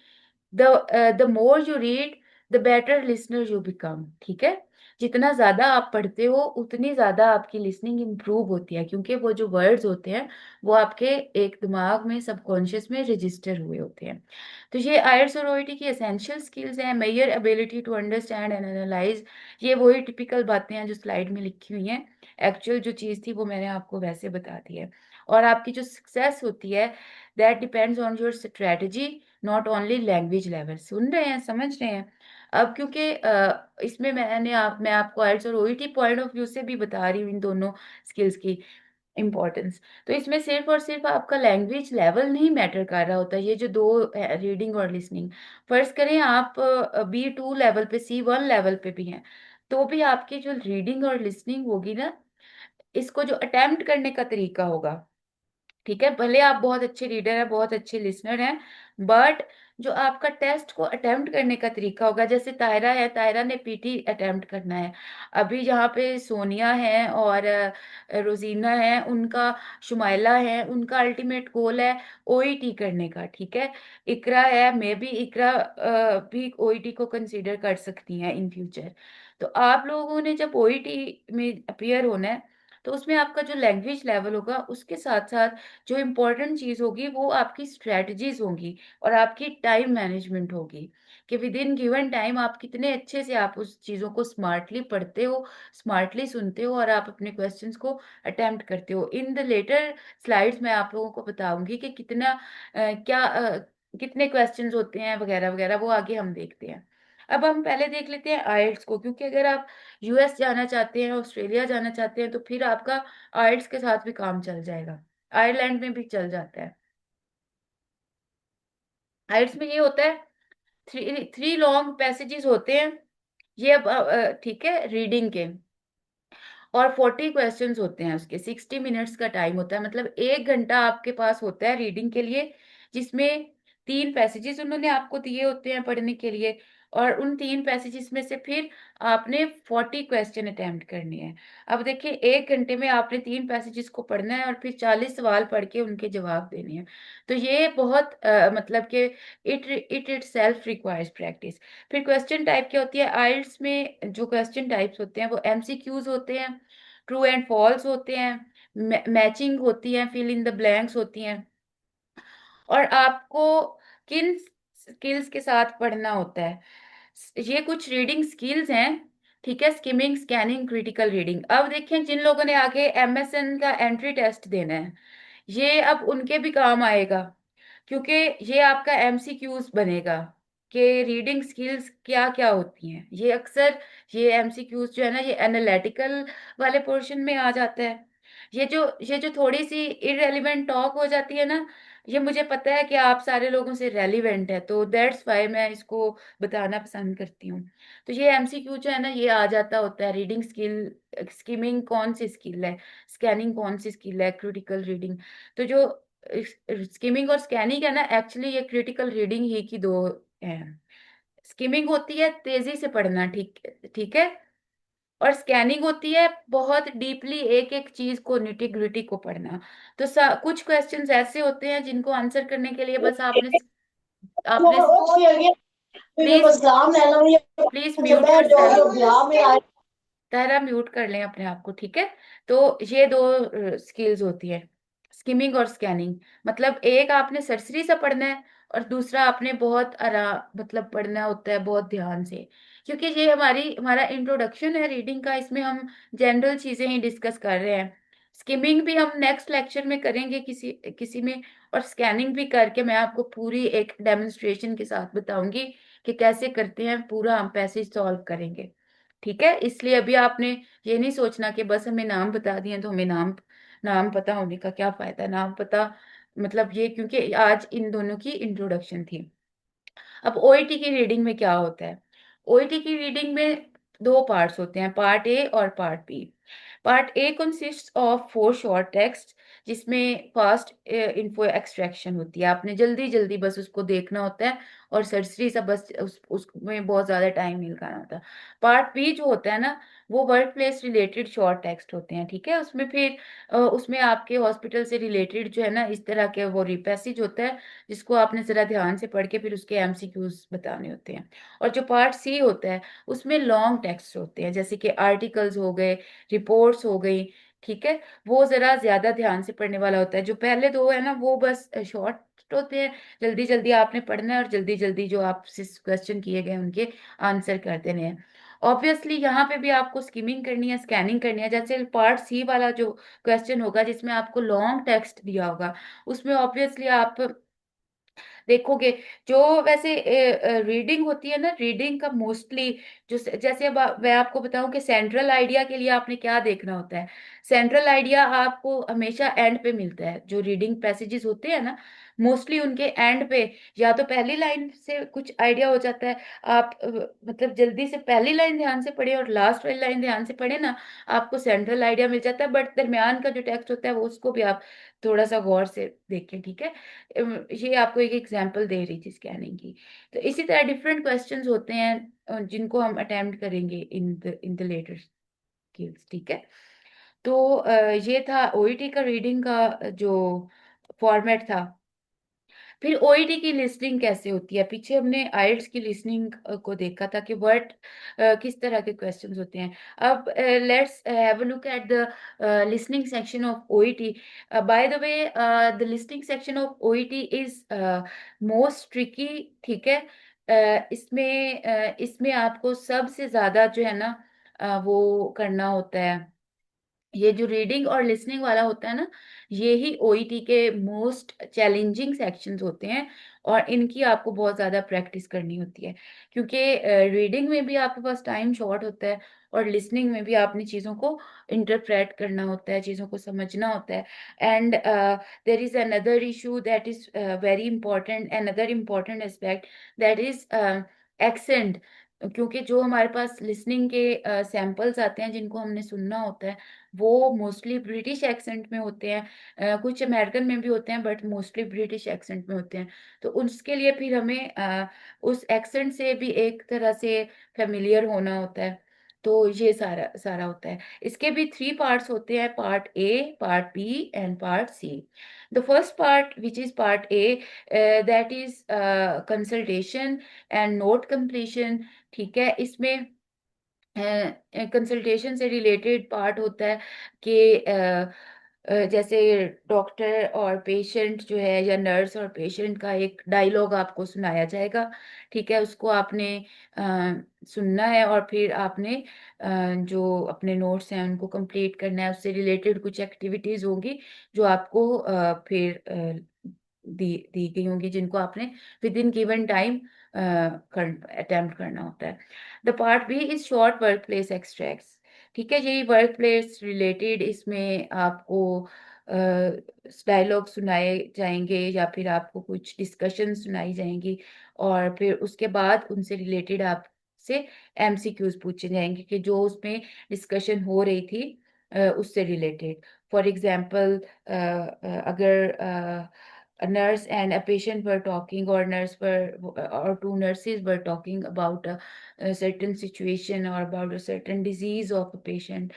the more you read the better listener you become. ठीक है, जितना ज्यादा आप पढ़ते हो उतनी ज्यादा आपकी लिसनिंग इंप्रूव होती है, क्योंकि वो जो वर्ड्स होते हैं वो आपके एक दिमाग में सबकॉन्शियस में रजिस्टर हुए होते हैं। तो ये आयल्स और ओईटी की एसेंशियल स्किल्स हैं। Major ability to understand and analyse, ये वही टिपिकल बातें हैं जो स्लाइड में लिखी हुई हैं। एक्चुअल जो चीज़ थी वो मैंने आपको वैसे बता दी है। और आपकी जो सक्सेस होती है, that depends on your strategy, not only language level. सुन रहे हैं, समझ रहे हैं? अब क्योंकि इसमें मैं आपको आइल्स और ओईटी पॉइंट ऑफ व्यू से भी बता रही हूँ इन दोनों स्किल्स की इम्पोर्टेंस। तो इसमें सिर्फ और सिर्फ आपका लैंग्वेज लेवल नहीं मैटर कर रहा होता, ये जो दो रीडिंग और लिसनिंग। फर्ज करें आप B2 लेवल पे, C1 लेवल पे भी हैं, तो भी आपकी जो रीडिंग और लिसनिंग होगी ना, इसको जो अटेम्प्ट करने का तरीका होगा, ठीक है, भले आप बहुत अच्छे रीडर हैं, बहुत अच्छे लिसनर हैं, बट जो आपका टेस्ट को अटेम्प्ट करने का तरीका होगा, जैसे तायरा है, तायरा ने पीटी अटेम्प्ट करना है। अभी यहाँ पे सोनिया है और रोजीना है, उनका शुमाइला है, उनका अल्टीमेट गोल है ओईटी करने का। ठीक है, इकरा है, मे बी इकरा भी ओईटी को कंसीडर कर सकती हैं इन फ्यूचर। तो आप लोगों ने जब ओईटी में अपियर होना है, तो उसमें आपका जो लैंग्वेज लेवल होगा उसके साथ साथ जो इम्पोर्टेंट चीज होगी वो आपकी स्ट्रेटजीज होंगी और आपकी टाइम मैनेजमेंट होगी, कि विद इन गिवन टाइम आप कितने अच्छे से आप उस चीजों को स्मार्टली पढ़ते हो, स्मार्टली सुनते हो, और आप अपने क्वेश्चंस को अटेम्प्ट करते हो। इन द लेटर स्लाइड्स मैं आप लोगों को बताऊंगी कि कितने क्वेश्चंस होते हैं वगैरह वगैरह, वो आगे हम देखते हैं। अब हम पहले देख लेते हैं आइल्स को, क्योंकि अगर आप यूएस जाना चाहते हैं, ऑस्ट्रेलिया जाना चाहते हैं, तो फिर आपका आइल्स के साथ भी काम चल जाएगा, आयरलैंड में भी चल जाता है। आइल्स में ये होता है, थ्री थ्री लॉन्ग पैसेजेस होते हैं। ये अब ठीक है, रीडिंग के, और 40 क्वेश्चंस होते हैं, उसके 60 मिनट्स का टाइम होता है, मतलब 1 घंटा आपके पास होता है रीडिंग के लिए, जिसमें तीन पैसेजेस उन्होंने आपको दिए होते हैं पढ़ने के लिए, और उन तीन पैसेजेस में से फिर आपने 40 क्वेश्चन अटेम्प्ट करने हैं। अब देखिए 1 घंटे में आपने तीन पैसेजेस को पढ़ना है और फिर 40 सवाल पढ़ के उनके जवाब देने हैं। तो ये बहुत मतलब कि it it it self requires practice. फिर क्वेश्चन टाइप क्या होती है आइल्स में, जो क्वेश्चन टाइप्स होते हैं वो एमसीक्यूज होते हैं, ट्रू एंड फॉल्स होते हैं, मैचिंग होती है, फिल इन द ब्लैंक्स होती हैं। और आपको किन स्किल्स के साथ पढ़ना होता है, ये कुछ रीडिंग स्किल्स हैं। ठीक है, स्किमिंग, स्कैनिंग, क्रिटिकल रीडिंग। अब देखें जिन लोगों ने आगे एमएसएन का एंट्री टेस्ट देना है, ये अब उनके भी काम आएगा, क्योंकि ये आपका एमसीक्यूज बनेगा कि रीडिंग स्किल्स क्या क्या होती हैं। ये अक्सर ये एमसीक्यूज जो है ना, ये एनालिटिकल वाले पोर्शन में आ जाता है। ये जो थोड़ी सी इररेलीवेंट टॉक हो जाती है ना, ये मुझे पता है कि आप सारे लोगों से रेलिवेंट है, तो दैट्स वाई मैं इसको बताना पसंद करती हूँ। तो ये एमसीक्यू जो है ना, ये आ जाता होता है। रीडिंग स्किल, स्किमिंग कौन सी स्किल है, स्कैनिंग कौन सी स्किल है, क्रिटिकल रीडिंग। तो जो स्किमिंग और स्कैनिंग है ना, एक्चुअली ये क्रिटिकल रीडिंग ही की दो है। स्किमिंग होती है तेजी से पढ़ना, ठीक ठीक है, और स्कैनिंग होती है बहुत डीपली एक एक चीज को, निटी ग्रिटी को पढ़ना। तो कुछ क्वेश्चंस ऐसे होते हैं जिनको आंसर करने के लिए बस आपने आपने Io please Islam nella mia please mute your Giuseppe self. Giuliani Tara mute कर लें अपने आप को, ठीक है। तो ये दो स्किल्स होती है, स्किमिंग और स्कैनिंग। मतलब एक आपने सरसरी सा पढ़ना है, और दूसरा आपने बहुत आराम मतलब पढ़ना होता है बहुत ध्यान से, क्योंकि ये हमारा इंट्रोडक्शन है रीडिंग का, इसमें हम जनरल चीजें ही डिस्कस कर रहे हैं। स्किमिंग भी हम नेक्स्ट लेक्चर में करेंगे किसी किसी में, और स्कैनिंग भी करके मैं आपको पूरी एक डेमोन्स्ट्रेशन के साथ बताऊंगी कि कैसे करते हैं, पूरा हम पैसेज सॉल्व करेंगे। ठीक है, इसलिए अभी आपने ये नहीं सोचना कि बस हमें नाम बता दिए तो हमें नाम नाम पता होने का क्या फायदा, नाम पता मतलब ये, क्योंकि आज इन दोनों की इंट्रोडक्शन थी। अब ओईटी की रीडिंग में क्या होता है, ओईटी की रीडिंग में दो पार्ट्स होते हैं, पार्ट ए और part B. Part A consist of 4 short text, जिसमें फास्ट इन्फो एक्सट्रैक्शन होती है, आपने जल्दी जल्दी बस उसको देखना होता है, और सरसरी सा बस उसमें बहुत ज्यादा टाइम नहीं लगाना होता। पार्ट बी जो होता है ना, वो work place related short text होते हैं। ठीक है, उसमें फिर उसमें आपके हॉस्पिटल से रिलेटेड जो है ना, इस तरह के वो रिपैसेज होता है, जिसको आपने जरा ध्यान से पढ़ के फिर उसके एमसीक्यूज बताने होते हैं। और जो पार्ट सी होता है, उसमें लॉन्ग टेक्स्ट होते हैं, जैसे कि आर्टिकल्स हो गए, रिपोर्ट्स हो गई। ठीक है, वो जरा ज्यादा ध्यान से पढ़ने वाला होता है। जो पहले दो है ना, वो बस शॉर्ट होते हैं, जल्दी जल्दी आपने पढ़ना है, और जल्दी जल्दी जो आपसे क्वेश्चन किए गए उनके आंसर कर देने हैं। ऑब्वियसली यहाँ पे भी आपको स्किमिंग करनी है, स्कैनिंग करनी है। जैसे पार्ट सी वाला जो क्वेश्चन होगा जिसमें आपको लॉन्ग टेक्स्ट दिया होगा, उसमें ऑब्वियसली आप देखोगे, जो वैसे रीडिंग होती है ना, रीडिंग का मोस्टली जो जैसे अब मैं आपको बताऊं कि सेंट्रल आइडिया के लिए आपने क्या देखना होता है। सेंट्रल आइडिया आपको हमेशा एंड पे मिलता है, जो रीडिंग पैसेजेस होते हैं ना, मोस्टली उनके एंड पे या तो पहली लाइन से कुछ आइडिया हो जाता है। आप मतलब जल्दी से पहली लाइन ध्यान से पढ़े और लास्ट वाली लाइन ध्यान से पढ़े ना, आपको सेंट्रल आइडिया मिल जाता है। बट दरमियान का जो टेक्स्ट होता है वो उसको भी आप थोड़ा सा गौर से देखें। ठीक है, ये आपको एक एग्जांपल दे रही थी स्कैनिंग की। तो इसी तरह डिफरेंट क्वेश्चंस होते हैं जिनको हम अटेम्प्ट करेंगे इन द लेटर स्किल्स। ठीक है, तो ये था ओईटी का रीडिंग का जो फॉर्मेट था। फिर ओईटी की लिसनिंग कैसे होती है, पीछे हमने आइल्स की लिसनिंग को देखा था कि वर्ड किस तरह के क्वेश्चंस होते हैं। अब let's have a look at the listening section of OET. By the way, the listening section of OET is most tricky. ठीक है, इसमें आपको सबसे ज्यादा जो है ना वो करना होता है। ये जो रीडिंग और लिसनिंग वाला होता है ना, ये ही ओईटी के मोस्ट चैलेंजिंग सेक्शंस होते हैं, और इनकी आपको बहुत ज़्यादा प्रैक्टिस करनी होती है, क्योंकि रीडिंग में भी आपके पास टाइम शॉर्ट होता है, और लिसनिंग में भी आपने चीज़ों को इंटरप्रेट करना होता है, चीज़ों को समझना होता है। And there is another issue that is very important, another important aspect, that is accent. क्योंकि जो हमारे पास लिसनिंग के सैंपल्स आते हैं जिनको हमने सुनना होता है, वो मोस्टली ब्रिटिश एक्सेंट में होते हैं। कुछ अमेरिकन में भी होते हैं, बट मोस्टली ब्रिटिश एक्सेंट में होते हैं। तो उसके लिए फिर हमें उस एक्सेंट से भी एक तरह से फेमिलियर होना होता है। तो ये सारा सारा होता है। इसके भी थ्री पार्ट्स होते हैं, part A, part B and part C. The first part which is part A, that is consultation and note completion. ठीक है, इसमें कंसल्टेशन से रिलेटेड पार्ट होता है कि जैसे डॉक्टर और पेशेंट जो है, या नर्स और पेशेंट का एक डायलॉग आपको सुनाया जाएगा। ठीक है, उसको आपने सुनना है, और फिर आपने जो अपने नोट्स हैं उनको कंप्लीट करना है। उससे रिलेटेड कुछ एक्टिविटीज होंगी जो आपको फिर दी दी गई होंगी, जिनको आपने within given time attempt करना होता है। The part B is short workplace extracts. ठीक है, यही वर्क प्लेस रिलेटेड, इसमें आपको डायलॉग सुनाए जाएंगे, या फिर आपको कुछ डिस्कशन सुनाई जाएंगी, और फिर उसके बाद उनसे रिलेटेड आपसे एमसीक्यूज पूछे जाएंगे कि जो उसमें डिस्कशन हो रही थी उससे रिलेटेड। फॉर एग्जाम्पल, अगर a nurse and a patient were talking, or two nurses were talking about a certain situation or about a certain disease of a patient,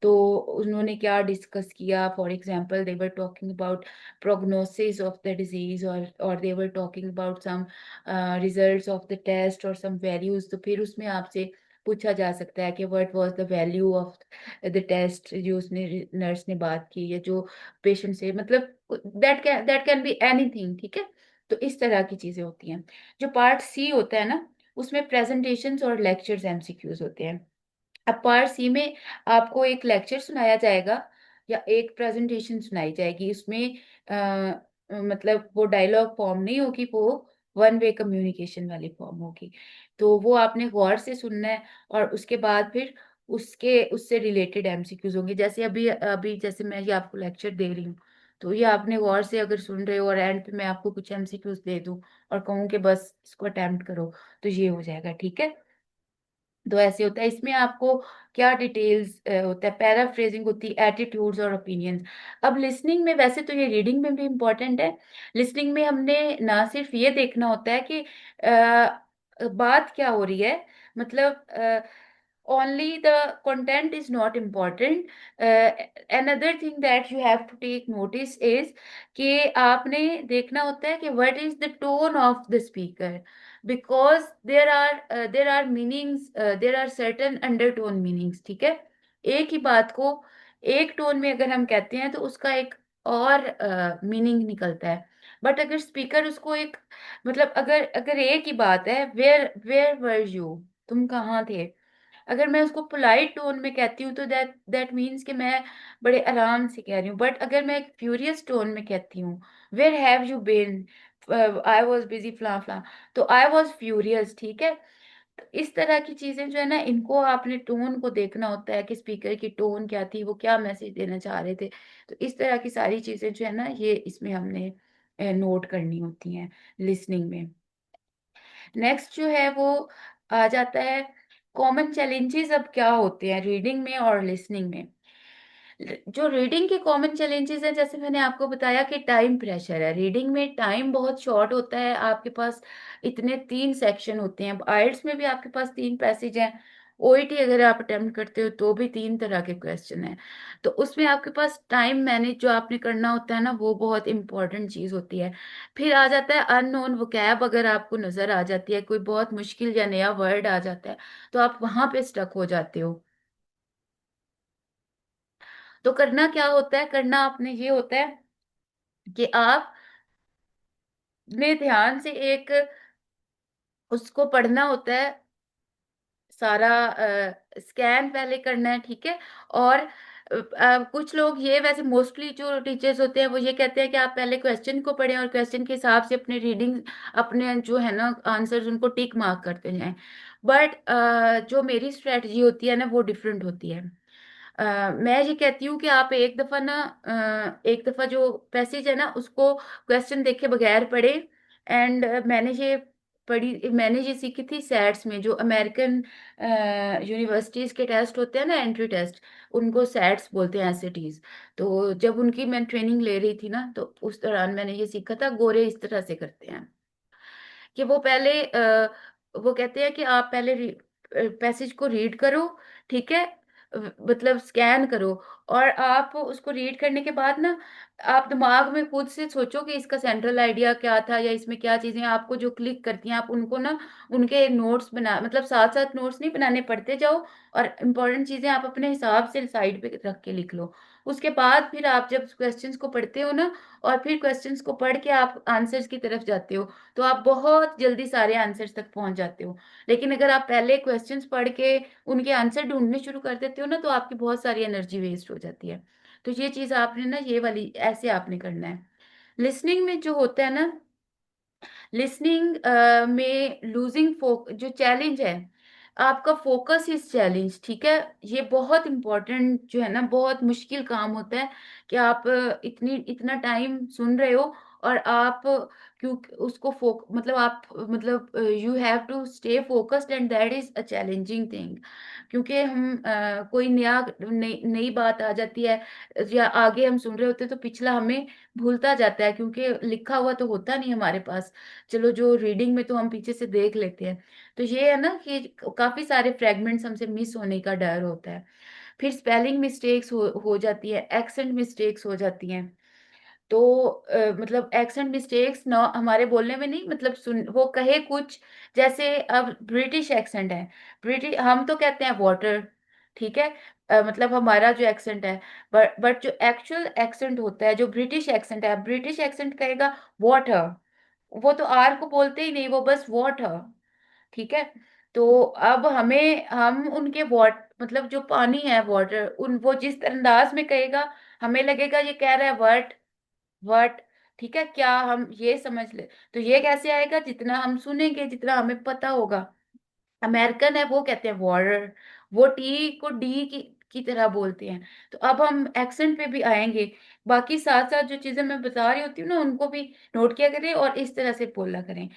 तो उन्होंने क्या डिस्कस किया? For example, they were talking about prognosis of the disease, और they were talking about some results of the test और some values. तो फिर उसमें आपसे पूछा जा सकता है कि what was the value of the test, जो उसने नर्स ने बात की, या जो पेशेंट से, मतलब दैट कैन बी एनीथिंग। ठीक है, तो इस तरह की चीजें होती हैं। जो पार्ट सी होता है ना, उसमें प्रेजेंटेशंस और लेक्चर्स एमसीक्यूज होते हैं। अब पार्ट सी में आपको एक लेक्चर सुनाया जाएगा या एक प्रेजेंटेशन सुनाई जाएगी। उसमें मतलब वो डायलॉग फॉर्म नहीं होगी, वो वन वे कम्युनिकेशन वाली फॉर्म होगी। तो वो आपने गौर से सुनना है, और उसके बाद फिर उसके उससे रिलेटेड एमसीक्यूज होंगे। जैसे अभी अभी जैसे मैं ये आपको लेक्चर दे रही हूँ, तो ये आपने गौर से अगर सुन रहे हो, और एंड पे मैं आपको कुछ एमसीक्यूज दे दूँ और कहूँ कि बस इसको अटेम्प्ट करो, तो ये हो जाएगा। ठीक है, तो ऐसे होता है। इसमें आपको क्या डिटेल्स होता है, पैराफ्रेजिंग होती है, एटीट्यूड्स और ओपिनियंस। अब लिसनिंग में, वैसे तो ये रीडिंग में भी इम्पोर्टेंट है, लिसनिंग में हमने ना सिर्फ ये देखना होता है कि बात क्या हो रही है, मतलब only the content is not important. Another thing that you have to take notice is कि आपने देखना होता है कि what is the tone of the speaker, because there are meanings, there are certain undertone meanings। ठीक है, एक ही बात को एक टोन में अगर हम कहते हैं तो उसका एक और मीनिंग निकलता है। बट अगर स्पीकर उसको एक, मतलब अगर अगर एक ही बात है, वेयर वेयर वर यू, तुम कहाँ थे, अगर मैं उसको पोलाइट टोन में कहती हूँ तो दैट दैट मीन्स कि मैं बड़े आराम से कह रही हूँ। बट अगर मैं एक फ्यूरियस टोन में कहती हूँ, where have you been, I was busy फला फला, तो आई वॉज फ्यूरियस। ठीक है, तो इस तरह की चीजें जो है ना, इनको आपने टोन को देखना होता है कि स्पीकर की टोन क्या थी, वो क्या मैसेज देना चाह रहे थे। तो इस तरह की सारी चीजें जो है ना, ये इसमें हमने नोट करनी होती हैं लिसनिंग में। नेक्स्ट जो है वो आ जाता है कॉमन चैलेंजेस। अब क्या होते हैं रीडिंग में और लिसनिंग में? जो रीडिंग के कॉमन चैलेंजेस हैं, जैसे मैंने आपको बताया कि टाइम प्रेशर है। रीडिंग में टाइम बहुत शॉर्ट होता है, आपके पास इतने तीन सेक्शन होते हैं। आइल्स में भी आपके पास तीन पैसेज हैं, ओईटी अगर आप अटेम्प्ट करते हो तो भी तीन तरह के क्वेश्चन हैं। तो उसमें आपके पास टाइम मैनेज जो आपने करना होता है ना, वो बहुत इंपॉर्टेंट चीज होती है। फिर आ जाता है अननोन वोकैब, अगर आपको नजर आ जाती है कोई बहुत मुश्किल या नया वर्ड आ जाता है, तो आप वहां पे स्टक हो जाते हो। तो करना क्या होता है, करना आपने ये होता है कि आप ने ध्यान से एक उसको पढ़ना होता है, सारा स्कैन पहले करना है। ठीक है, और कुछ लोग ये, वैसे मोस्टली जो टीचर्स होते हैं वो ये कहते हैं कि आप पहले क्वेश्चन को पढ़ें और क्वेश्चन के हिसाब से अपने रीडिंग, अपने जो है ना आंसर्स, उनको टिक मार्क करते जाएं। बट जो मेरी स्ट्रेटजी होती है ना, वो डिफरेंट होती है। मैं ये कहती हूँ कि आप एक दफा ना, एक दफा जो पैसेज है ना उसको क्वेश्चन देखे बगैर पढ़े। एंड मैंने ये पढ़ी, मैंने ये सीखी थी सैट्स में, जो अमेरिकन यूनिवर्सिटीज के टेस्ट होते हैं ना, एंट्री टेस्ट, उनको सैट्स बोलते हैं, एसएटीज। तो जब उनकी मैं ट्रेनिंग ले रही थी ना, तो उस दौरान मैंने ये सीखा था, गोरे इस तरह से करते हैं कि वो पहले वो कहते हैं कि आप पहले पैसेज को रीड करो, ठीक है, मतलब स्कैन करो, और आप उसको रीड करने के बाद ना, आप दिमाग में खुद से सोचो कि इसका सेंट्रल आइडिया क्या था, या इसमें क्या चीजें आपको जो क्लिक करती हैं, आप उनको ना, उनके नोट्स बना, मतलब साथ साथ नोट्स नहीं बनाने, पढ़ते जाओ, और इम्पोर्टेंट चीजें आप अपने हिसाब से साइड पे रख के लिख लो। उसके बाद फिर आप जब क्वेश्चंस को पढ़ते हो ना, और फिर क्वेश्चंस को पढ़ के आप आंसर्स की तरफ जाते हो, तो आप बहुत जल्दी सारे आंसर्स तक पहुंच जाते हो। लेकिन अगर आप पहले क्वेश्चंस पढ़ के उनके आंसर ढूंढने शुरू कर देते हो ना, तो आपकी बहुत सारी एनर्जी वेस्ट हो जाती है। तो ये चीज आपने ना, ये वाली ऐसे आपने करना है। लिसनिंग में जो होता है ना, लिसनिंग में लूजिंग जो चैलेंज है, आपका फोकस इज चैलेंज, ठीक है। ये बहुत इंपॉर्टेंट जो है ना, बहुत मुश्किल काम होता है कि आप इतनी इतना टाइम सुन रहे हो, और आप क्यों उसको मतलब आप, मतलब you have to stay focused, and that is a challenging thing. क्योंकि हम कोई नई नई बात आ जाती है, या आगे हम सुन रहे होते हैं, तो पिछला हमें भूलता जाता है, क्योंकि लिखा हुआ तो होता नहीं हमारे पास। चलो जो रीडिंग में तो हम पीछे से देख लेते हैं। तो ये है ना कि काफी सारे फ्रेगमेंट्स हमसे मिस होने का डर होता है। फिर स्पेलिंग मिस्टेक्स हो जाती है, एक्सेंट मिस्टेक्स हो जाती हैं। तो मतलब एक्सेंट मिस्टेक्स ना हमारे बोलने में नहीं, मतलब सुन वो कहे कुछ, जैसे अब ब्रिटिश एक्सेंट है, ब्रिटिश हम तो कहते हैं वाटर, ठीक है, मतलब हमारा जो एक्सेंट है, बट जो एक्चुअल एक्सेंट होता है, जो ब्रिटिश एक्सेंट है, ब्रिटिश एक्सेंट कहेगा वाटर, वो तो आर को बोलते ही नहीं, वो बस वाटर, ठीक है। तो अब हम उनके वाट मतलब जो पानी है वाटर, उन वो जिस अंदाज में कहेगा, हमें लगेगा ये कह रहा है वट, ठीक है, क्या हम ये समझ ले। तो ये कैसे आएगा, जितना हम सुनेंगे, जितना हमें पता होगा। अमेरिकन है, वो कहते हैं वाटर, वो टी को डी की तरह बोलते हैं। तो अब हम एक्सेंट पे भी आएंगे। बाकी साथ साथ जो चीजें मैं बता रही होती हूँ ना, उनको भी नोट किया करें, और इस तरह से बोला करें।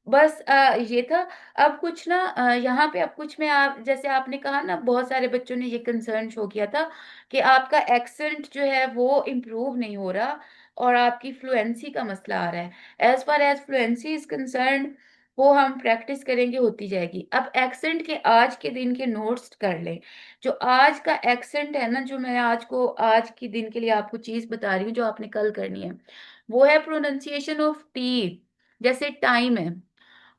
बस ये था। अब कुछ ना यहाँ पे अब कुछ में, आप जैसे आपने कहा ना, बहुत सारे बच्चों ने ये कंसर्न शो किया था कि आपका एक्सेंट जो है वो इम्प्रूव नहीं हो रहा, और आपकी फ्लुएंसी का मसला आ रहा है। As far as fluency is concern, वो हम प्रैक्टिस करेंगे, होती जाएगी। अब एक्सेंट के आज के दिन के नोट्स कर लें। जो आज का एक्सेंट है ना, जो मैं आज के दिन के लिए आपको चीज बता रही हूँ, जो आपने कल करनी है, वो है प्रोनाउंसिएशन ऑफ टी। जैसे टाइम है,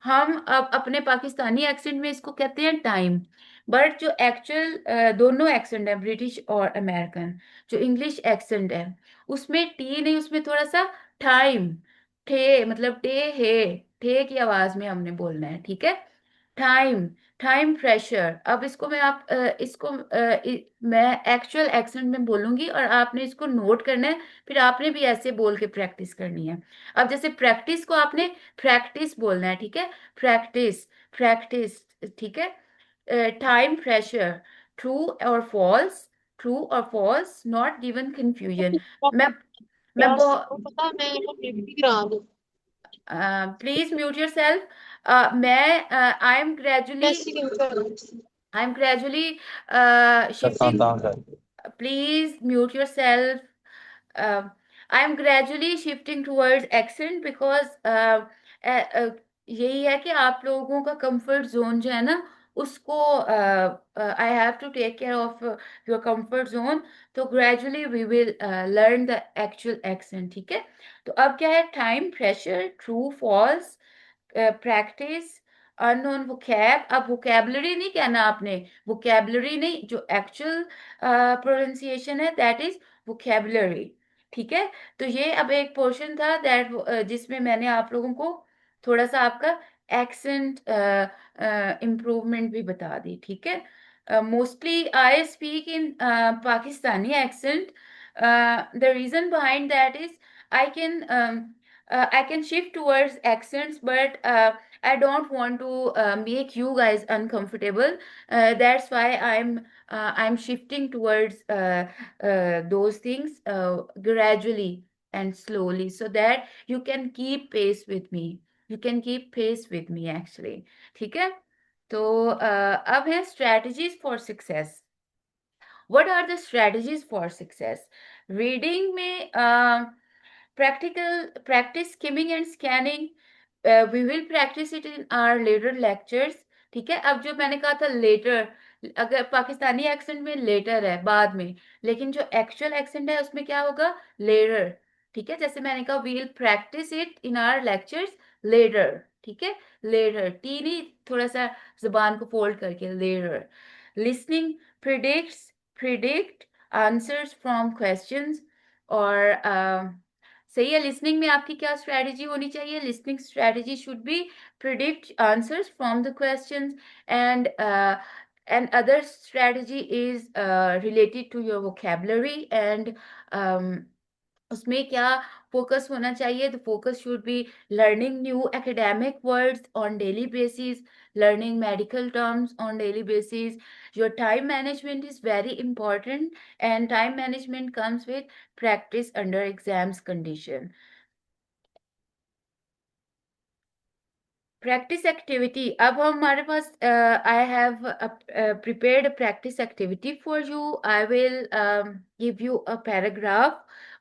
हम अब अपने पाकिस्तानी एक्सेंट में इसको कहते हैं टाइम, बट जो एक्चुअल दोनों एक्सेंट है, ब्रिटिश और अमेरिकन, जो इंग्लिश एक्सेंट है, उसमें टी नहीं, उसमें थोड़ा सा टाइम, ठे मतलब टे है, ठे की आवाज में हमने बोलना है, ठीक है। Time, time pressure. अब इसको मैं आप इसको मैं एक्चुअल एक्सेंट में बोलूंगी, और आपने इसको नोट करना है, फिर आपने भी ऐसे बोल के प्रैक्टिस करनी है। अब जैसे प्रैक्टिस को आपने प्रैक्टिस बोलना है, ठीक है, प्रैक्टिस, प्रैक्टिस, ठीक है। टाइम प्रेशर, ट्रू और फॉल्स, ट्रू और फॉल्स, नॉट गिवन कंफ्यूजन। मैं मैं यार सबको बहुत, पता है, मैं यहाँ लिख रहा हूँ। Please mute your self. मैं कैसे क्यों कर रहा हूँ? आई एम ग्रेजुअली करता shifting, था कर please mute yourself. I am gradually shifting towards accent because यही है कि आप लोगों का कंफर्ट जोन जो है ना, उसको I have to take care of your comfort zone. तो gradually we will learn the actual accent, ठीक है। तो अब क्या है, time pressure, true false, practice, unknown vocab. अब वोकैबलरी नहीं कहना आपने, वोकैबलरी नहीं, जो एक्चुअल प्रोनाउंसिएशन है दैट इज वोकैबलरी, ठीक है। तो ये अब एक पोर्शन था दैट, जिसमें मैंने आप लोगों को थोड़ा सा आपका एक्सेंट इम्प्रूवमेंट भी बता दी, ठीक है। Mostly I speak in Pakistani accent. The reason behind that is I can I can shift towards accents, but I don't want to make you guys uncomfortable. That's why I'm shifting towards those things gradually and slowly, so that you can keep pace with me. You can keep pace with me actually. ठीक है, तो अब है strategies for success. What are the strategies for success? Reading में practical practice skimming and scanning. We will practice it in our later lectures. ठीक है, अब जो मैंने कहा था लेटर, अगर पाकिस्तानी एक्सेंट में लेटर है बाद में, लेकिन जो एक्चुअल एक्सेंट है उसमें क्या होगा, लेटर। ठीक है, जैसे मैंने कहा we will practise it in our lectures later. ठीक है, लेटर टी नहीं, थोड़ा सा जुबान को फोल्ड करके letter. Listening, predicts, predict answers from questions. और सही है, लिसनिंग में आपकी क्या स्ट्रेटजी होनी चाहिए? Listening strategy should be predict answers from the questions, and and other strategy is related to your vocabulary, and उसमें क्या फोकस होना चाहिए? The focus should be learning new academic words on daily basis, learning medical terms on daily basis. Your time management is very important, and time management comes with practice under exams condition. Practice activity, अब हमारे पास I have prepared a practice activity for you. I will give you a paragraph